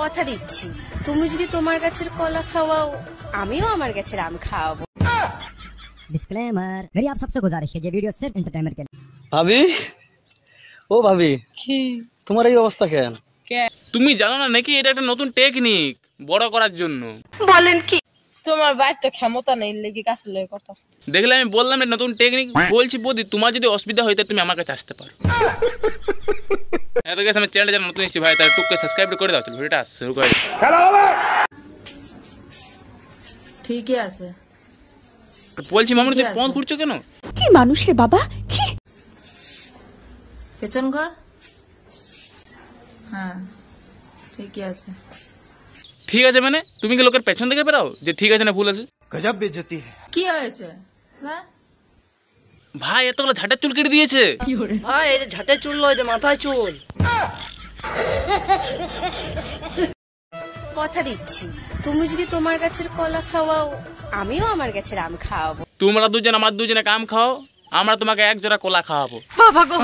কথা দিচ্ছি, তুমি যদি তোমার গাছের কলা খাওয়াও, আমিও আমার গাছের আম খাওয়াবো। डिस्क्लेमर, मेरी आप सबसे गुजारिश है, ये वीडियो सिर्फ एंटरटेनमेंट के लिए। ভাবি, ও ভাবি, কি তোমার এই অবস্থা কেন? তুমি জানো না নাকি এটা একটা নতুন টেকনিক বড় করার জন্য? বলেন কি? তোমার বাড়ির তো ক্ষমতা নেই, লেগে গাছের লেগে করতেছে। দেখলে আমি বললাম এটা নতুন টেকনিক। বলছি বৌদি, তোমার যদি অসুবিধা হয় তাহলে তুমি আমার কাছে আসতে পারো। এত গেছে আমার চ্যানেলটা যেন নতুন এসেছি ভাই, তাহলে টুককে সাবস্ক্রাইব করে দাও। চলো ভিডিওটা শুরু করে ঠিকই আছে। বলছি মামুনি, তুই ফোন করছো কেন? কি মানুষ রে বাবা, ছি। পেছন ঘর, হ্যাঁ ঠিকই আছে। ঠিক আছে মানে তুমি কি লোকের পেছন থেকে বেরাও যে ঠিক আছে না ভুল আছে? গজব বেইজ্জতি। কি হয়েছে? হ্যাঁ ভাই এতগুলো ঝাঁটার চুল কেটে দিয়েছে। ভাই, এই যে ঝাঁটের চুল নয়, যে মাথায় চুল। কথা দিচ্ছি, তুমি যদি তোমার গাছের কলা খাওয়াও, আমিও আমার গাছের আম খাওয়াবো। তোমরা দুজন আমার দুজনে কাম খাও, আমরা তোমাকে এক জোড়া কলা খাওয়াবো। বাবা গো।